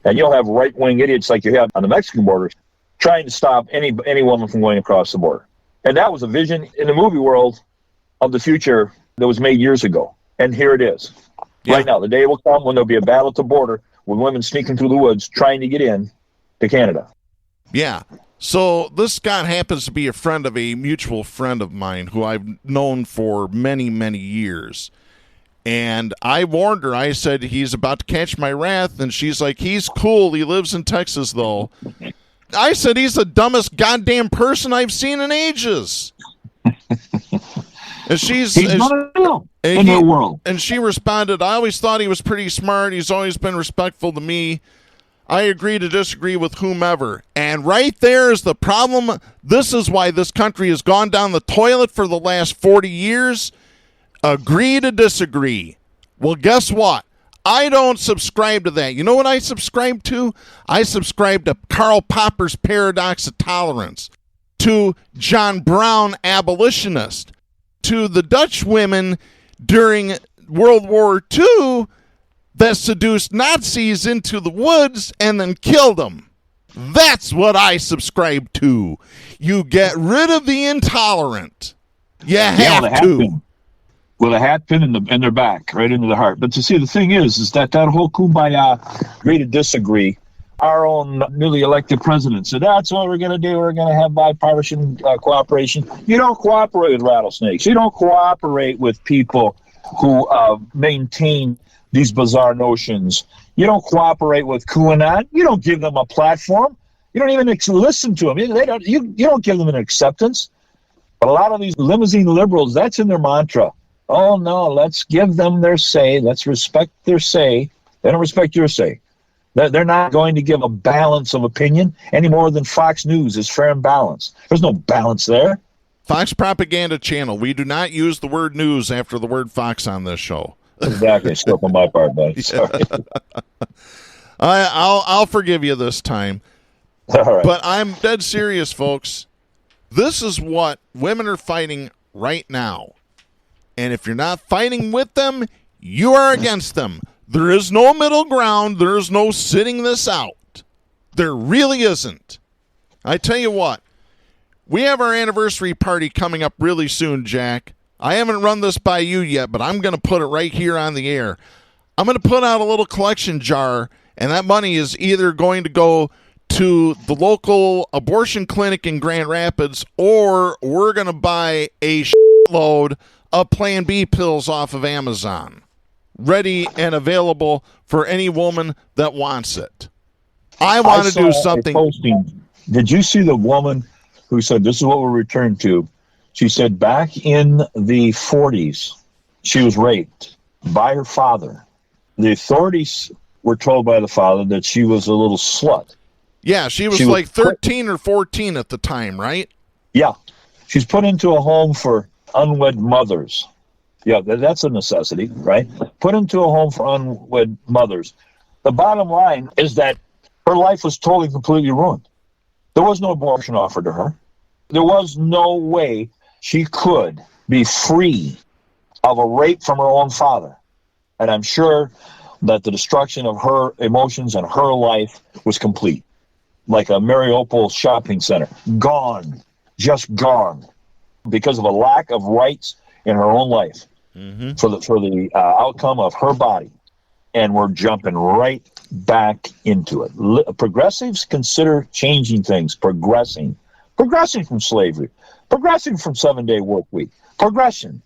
And you'll have right-wing idiots like you have on the Mexican border trying to stop any woman from going across the border. And that was a vision in the movie world of the future that was made years ago. And here it is. Yeah. Right now, the day will come when there'll be a battle at the border with women sneaking through the woods trying to get in to Canada. Yeah. So this Scott happens to be a friend of a mutual friend of mine who I've known for many, many years. And I warned her. I said, he's about to catch my wrath. And she's like, he's cool. He lives in Texas, though. I said, he's the dumbest goddamn person I've seen in ages. And He's not real in their world. And she responded, I always thought he was pretty smart. He's always been respectful to me. I agree to disagree with whomever. And right there is the problem. This is why this country has gone down the toilet for the last 40 years. Agree to disagree. Well, guess what? I don't subscribe to that. You know what I subscribe to? I subscribe to Karl Popper's Paradox of Tolerance, to John Brown, abolitionist, to the Dutch women during World War II that seduced Nazis into the woods and then killed them. That's what I subscribe to. You get rid of the intolerant. You have to. With a hat pin in their back, right into the heart. But you see, the thing is that whole kumbaya, agree to disagree, our own newly elected president said, that's what we're going to do. We're going to have bipartisan cooperation. You don't cooperate with rattlesnakes. You don't cooperate with people who maintain these bizarre notions. You don't cooperate with QAnon. You don't give them a platform. You don't even listen to them. You don't give them an acceptance. But a lot of these limousine liberals, that's in their mantra. Oh, no, let's give them their say. Let's respect their say. They don't respect your say. They're not going to give a balance of opinion any more than Fox News is fair and balanced. There's no balance there. Fox Propaganda Channel. We do not use the word news after the word Fox on this show. Exactly. Slip on my part, buddy. Sorry. I'll forgive you this time. All right. But I'm dead serious, folks. This is what women are fighting right now. And if you're not fighting with them, you are against them. There is no middle ground. There is no sitting this out. There really isn't. I tell you what, we have our anniversary party coming up really soon, Jack. I haven't run this by you yet, but I'm going to put it right here on the air. I'm going to put out a little collection jar, and that money is either going to go to the local abortion clinic in Grand Rapids, or we're going to buy a load of Plan B pills off of Amazon, ready and available for any woman that wants it. I want to do something. Did you see the woman who said, this is what we'll return to? She said back in the 40s, she was raped by her father. The authorities were told by the father that she was a little slut. Yeah, she was like 13 or 14 at the time, right? Yeah. She's put into a home for unwed mothers. Yeah, that's a necessity, right? Put into a home for unwed mothers. The bottom line is that her life was totally, completely ruined. There was no abortion offered to her. There was no way she could be free of a rape from her own father. And I'm sure that the destruction of her emotions and her life was complete. Like a Mariupol shopping center. Gone. Just gone. Because of a lack of rights in her own life for the outcome of her body, and we're jumping right back into it. Progressives consider changing things, progressing from slavery, progressing from 7-day work week, progression.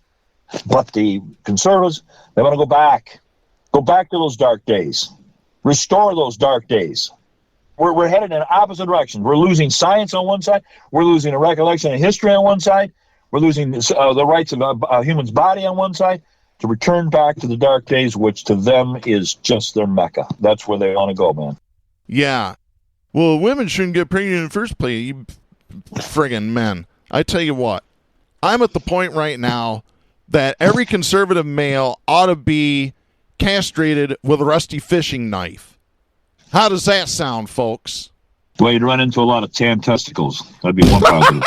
But the conservatives, they want to go back to those dark days, restore those dark days. We're headed in opposite directions. We're losing science on one side. We're losing a recollection of history on one side. We're losing the rights of a human's body on one side to return back to the dark days, which to them is just their mecca. That's where they want to go, man. Yeah. Well, women shouldn't get pregnant in the first place, you friggin' men. I tell you what, I'm at the point right now that every conservative male ought to be castrated with a rusty fishing knife. How does that sound, folks? Well, you'd run into a lot of tan testicles. That'd be one positive.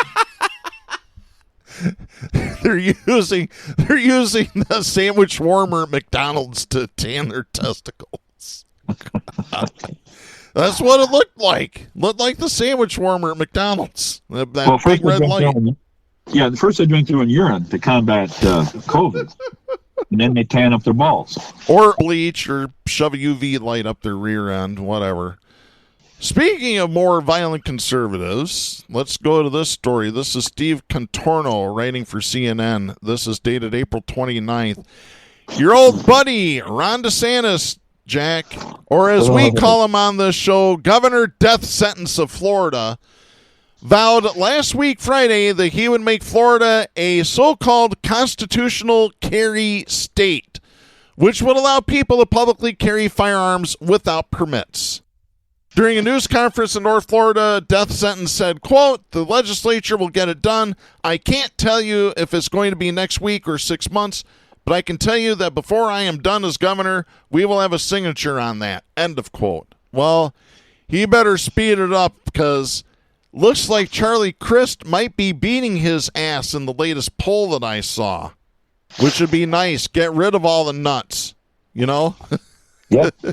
They're using the sandwich warmer at McDonald's to tan their testicles. That's what it looked like. Looked like the sandwich warmer at McDonald's. That big red light. First they drink their own urine to combat COVID. And then they tan up their balls. Or bleach or shove a UV light up their rear end, whatever. Speaking of more violent conservatives, let's go to this story. This is Steve Contorno writing for CNN. This is dated April 29th. Your old buddy, Ron DeSantis, Jack, or as we call him on this show, Governor Death Sentence of Florida, vowed last week, Friday, that he would make Florida a so-called constitutional carry state, which would allow people to publicly carry firearms without permits. During a news conference in North Florida, Death Sentence said, quote, "The legislature will get it done. I can't tell you if it's going to be next week or 6 months, but I can tell you that before I am done as governor, we will have a signature on that." End of quote. Well, he better speed it up because looks like Charlie Crist might be beating his ass in the latest poll that I saw, which would be nice. Get rid of all the nuts, you know? Yeah. Yeah,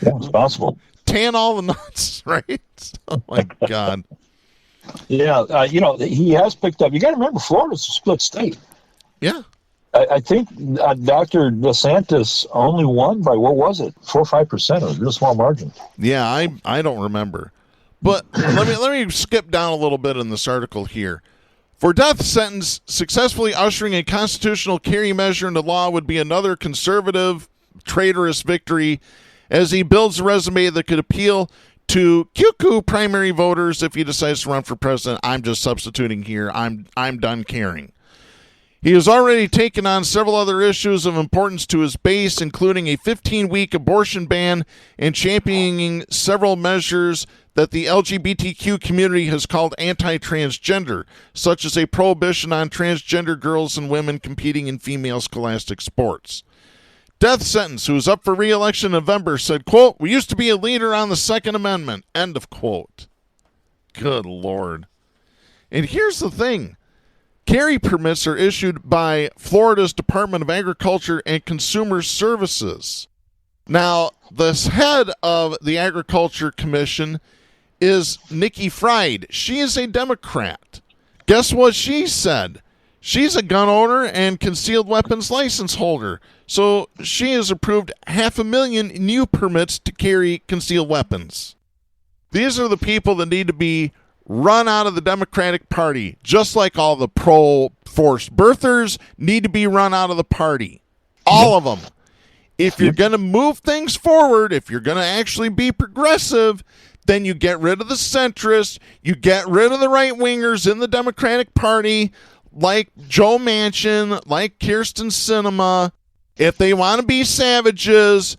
it's possible. Tan all the nuts, right? Oh, my God. Yeah, he has picked up. You got to remember, Florida's a split state. Yeah. I think Dr. DeSantis only won by, what was it, 4 or 5%, a real small margin. Yeah, I don't remember. But let me skip down a little bit in this article here. For Death Sentence, successfully ushering a constitutional carry measure into law would be another conservative, traitorous victory as he builds a resume that could appeal to cuckoo primary voters if he decides to run for president. I'm just substituting here. I'm done caring. He has already taken on several other issues of importance to his base, including a 15-week abortion ban and championing several measures that the LGBTQ community has called anti-transgender, such as a prohibition on transgender girls and women competing in female scholastic sports. Death Sentence, who is up for re-election in November, said, quote, "We used to be a leader on the Second Amendment," end of quote. Good Lord. And here's the thing. Carry permits are issued by Florida's Department of Agriculture and Consumer Services. Now, the head of the Agriculture Commission is Nikki Fried. She is a Democrat. Guess what she said? She's a gun owner and concealed weapons license holder. So she has approved 500,000 new permits to carry concealed weapons. These are the people that need to be run out of the Democratic Party, just like all the pro-forced birthers need to be run out of the party. All of them. If you're going to move things forward, if you're going to actually be progressive, then you get rid of the centrists, you get rid of the right-wingers in the Democratic Party, like Joe Manchin, like Kyrsten Sinema. If they want to be savages,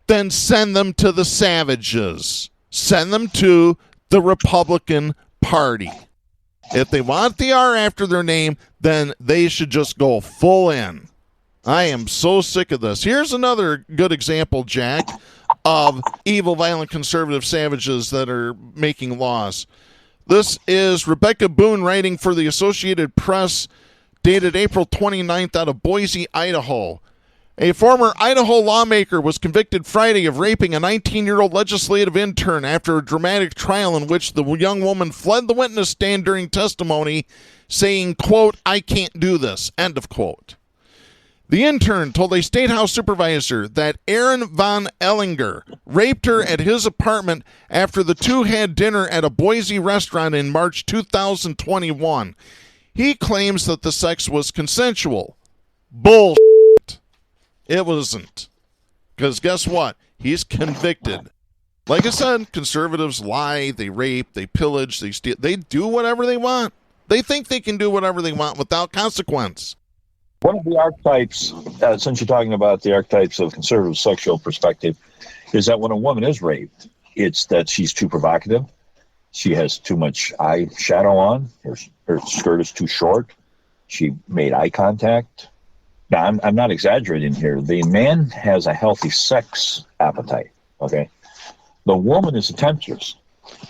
then send them to the savages. Send them to the Republican Party. If they want the R after their name, then they should just go full in. I am so sick of this. Here's another good example, Jack, of evil, violent, conservative savages that are making laws. This is Rebecca Boone writing for the Associated Press, dated April 29th out of Boise, Idaho. A former Idaho lawmaker was convicted Friday of raping a 19-year-old legislative intern after a dramatic trial in which the young woman fled the witness stand during testimony, saying, quote, "I can't do this," end of quote. The intern told a state house supervisor that Aaron Von Ellinger raped her at his apartment after the two had dinner at a Boise restaurant in March 2021. He claims that the sex was consensual. Bullshit. It wasn't. Because guess what? He's convicted. Like I said, conservatives lie, they rape, they pillage, they steal. They do whatever they want. They think they can do whatever they want without consequence. One of the archetypes, since you're talking about the archetypes of conservative sexual perspective, is that when a woman is raped, it's that she's too provocative. She has too much eyeshadow on. Her skirt is too short. She made eye contact. Now, I'm not exaggerating here. The man has a healthy sex appetite, okay? The woman is a temptress.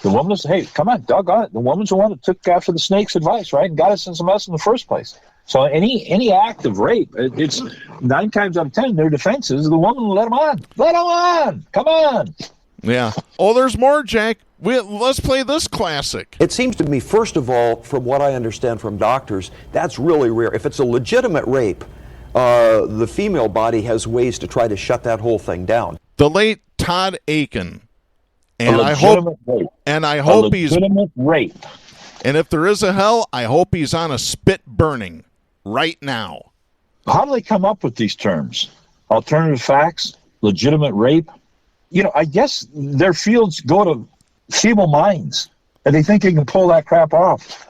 The woman is, hey, come on, doggone it. The woman's the one that took after the snake's advice, right, and got us in some mess in the first place. So any act of rape, it's 9 times out of 10, their defense is the woman will let them on. Let them on. Come on. Yeah. Oh, there's more, Jack. Let's play this classic. It seems to me, first of all, from what I understand from doctors, that's really rare. If it's a legitimate rape, the female body has ways to try to shut that whole thing down. The late Todd Aiken. And I hope he's legitimate rape. And if there is a hell, I hope he's on a spit burning right now. How do they come up with these terms? Alternative facts, legitimate rape. You know, I guess their fields go to feeble minds, and they think they can pull that crap off.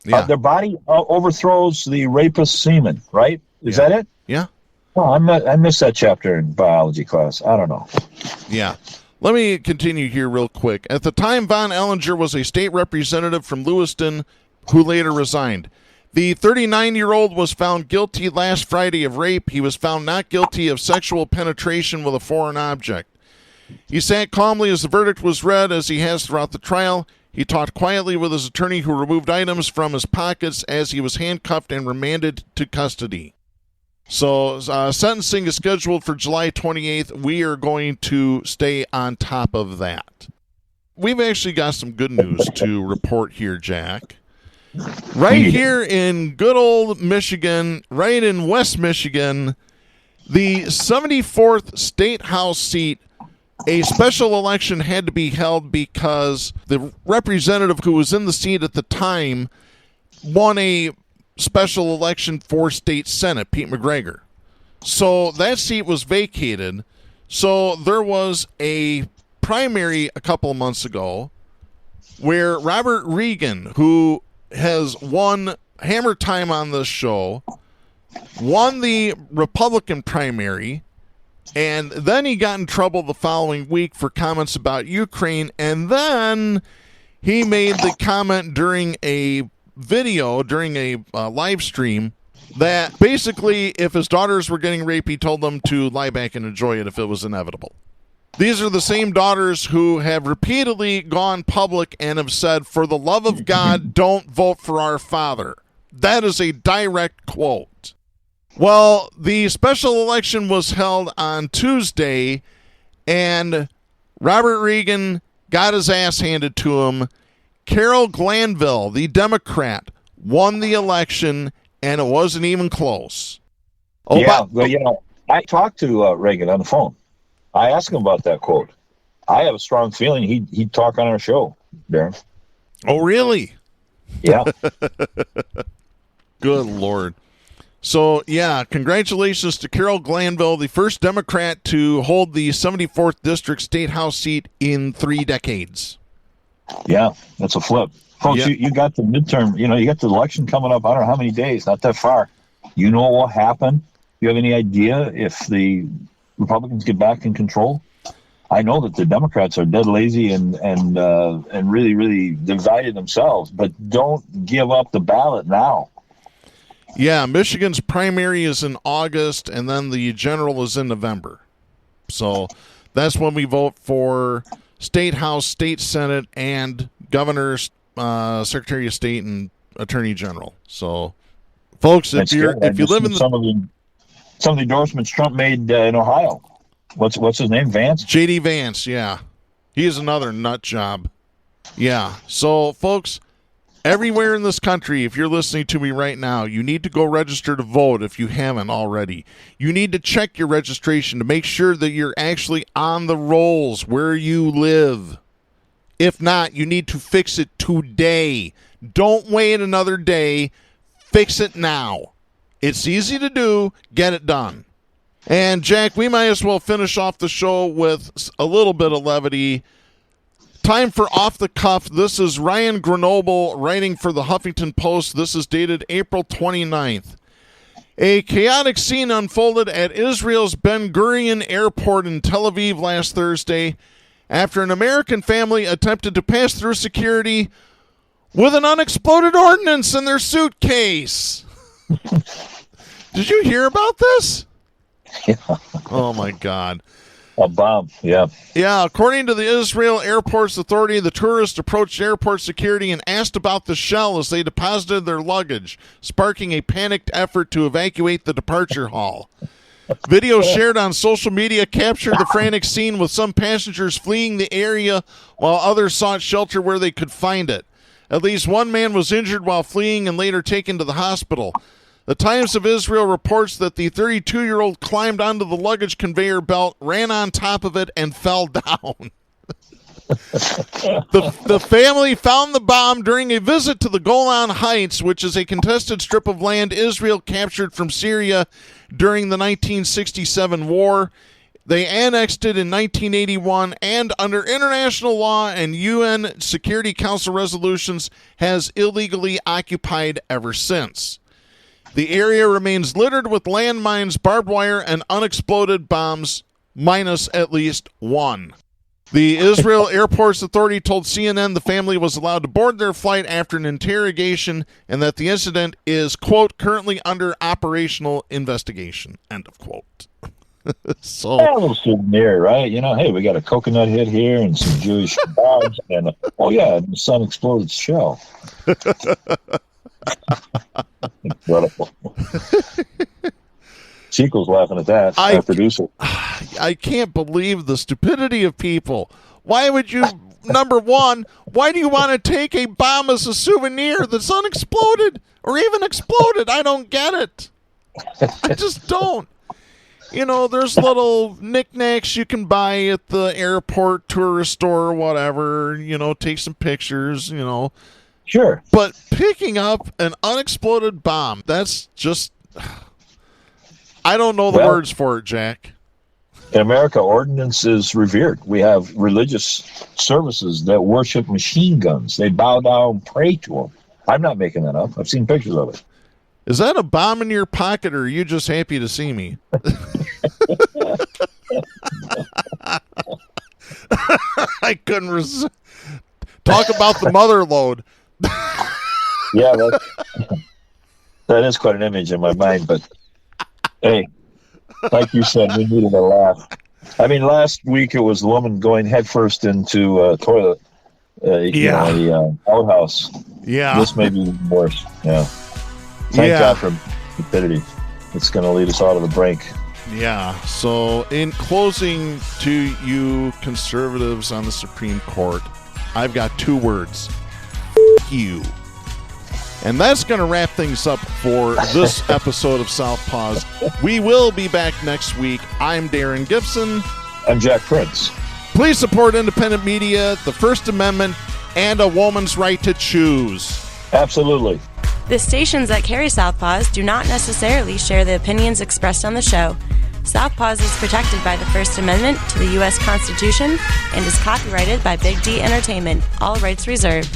Yeah. Their body overthrows the rapist's semen, right? Is that it? Yeah. Oh, I missed that chapter in biology class. I don't know. Yeah. Let me continue here real quick. At the time, Von Ellinger was a state representative from Lewiston who later resigned. The 39-year-old was found guilty last Friday of rape. He was found not guilty of sexual penetration with a foreign object. He sat calmly as the verdict was read, as he has throughout the trial. He talked quietly with his attorney, who removed items from his pockets as he was handcuffed and remanded to custody. So sentencing is scheduled for July 28th. We are going to stay on top of that. We've actually got some good news to report here, Jack. Right here in good old Michigan, right in West Michigan, the 74th State House seat, a special election had to be held because the representative who was in the seat at the time won a special election for state senate, Pete McGregor. So that seat was vacated. So there was a primary a couple of months ago where Robert Regan, who has won hammer time on this show, won the Republican primary, and then he got in trouble the following week for comments about Ukraine, and then he made the comment during a video, during a live stream, that basically if his daughters were getting raped, he told them to lie back and enjoy it if it was inevitable. These are the same daughters who have repeatedly gone public and have said, "For the love of God, don't vote for our father." That is a direct quote. Well, the special election was held on Tuesday, and Robert Regan got his ass handed to him. Carol Glanville, the Democrat, won the election, and it wasn't even close. Oh, yeah, well, I talked to Reagan on the phone. I asked him about that quote. I have a strong feeling he'd talk on our show, Darren. Oh, really? Yeah. Good Lord. So, yeah, congratulations to Carol Glanville, the first Democrat to hold the 74th District State House seat in 3 decades. Yeah, that's a flip. Folks, yeah. you got the midterm, you got the election coming up, I don't know how many days, not that far. You know what will happen? You have any idea if the Republicans get back in control? I know that the Democrats are dead lazy and really, really divided themselves, but don't give up the ballot now. Yeah, Michigan's primary is in August, and then the general is in November. So that's when we vote for State House, State Senate, and Governor, Secretary of State, and Attorney General. So, folks, if you live in the... some of the endorsements Trump made in Ohio. What's his name? Vance? J.D. Vance, yeah. He is another nut job. Yeah. So, folks, everywhere in this country, if you're listening to me right now, you need to go register to vote if you haven't already. You need to check your registration to make sure that you're actually on the rolls where you live. If not, you need to fix it today. Don't wait another day. Fix it now. It's easy to do. Get it done. And, Jack, we might as well finish off the show with a little bit of levity. Time for Off the Cuff. This is Ryan Grenoble writing for the Huffington Post. This is dated April 29th. A chaotic scene unfolded at Israel's Ben Gurion Airport in Tel Aviv last Thursday after an American family attempted to pass through security with an unexploded ordnance in their suitcase. Did you hear about this? Yeah. Oh, my God. A bomb, yeah. Yeah, according to the Israel Airports Authority, the tourists approached airport security and asked about the shell as they deposited their luggage, sparking a panicked effort to evacuate the departure hall. Video shared on social media captured the frantic scene with some passengers fleeing the area while others sought shelter where they could find it. At least one man was injured while fleeing and later taken to the hospital. The Times of Israel reports that the 32-year-old climbed onto the luggage conveyor belt, ran on top of it, and fell down. The family found the bomb during a visit to the Golan Heights, which is a contested strip of land Israel captured from Syria during the 1967 war. They annexed it in 1981 and, under international law and UN Security Council resolutions, has illegally occupied ever since. The area remains littered with landmines, barbed wire, and unexploded bombs, minus at least one. The Israel Airports Authority told CNN the family was allowed to board their flight after an interrogation and that the incident is, quote, currently under operational investigation, end of quote. So, yeah, a little souvenir, right? You know, hey, we got a coconut head here and some Jewish bombs, and oh yeah, the sun exploded shell. Incredible. Chico's laughing at that. Our producer. I can't believe the stupidity of people. Why would you, number one, why do you want to take a bomb as a souvenir that's unexploded or even exploded? I don't get it. I just don't. You know, there's little knickknacks you can buy at the airport tourist store or whatever, you know, take some pictures, you know. Sure. But picking up an unexploded bomb, that's just, I don't know the words for it, Jack. In America, ordnance is revered. We have religious services that worship machine guns. They bow down, pray to them. I'm not making that up. I've seen pictures of it. Is that a bomb in your pocket, or are you just happy to see me? I couldn't resist. Talk about the mother load. Yeah, that is quite an image in my mind. But hey, like you said, we needed a laugh. I mean, last week it was the woman going headfirst into a toilet, the outhouse. Yeah, this may be worse. Yeah. Thank God for stupidity. It's going to lead us out of the brink. Yeah. So, in closing, to you conservatives on the Supreme Court, I've got two words. F*** you. And that's going to wrap things up for this episode of Southpaws. We will be back next week. I'm Darren Gibson. I'm Jack Prince. Please support independent media, the First Amendment, and a woman's right to choose. Absolutely. The stations that carry Southpaws do not necessarily share the opinions expressed on the show. Southpaws is protected by the First Amendment to the U.S. Constitution and is copyrighted by Big D Entertainment, all rights reserved.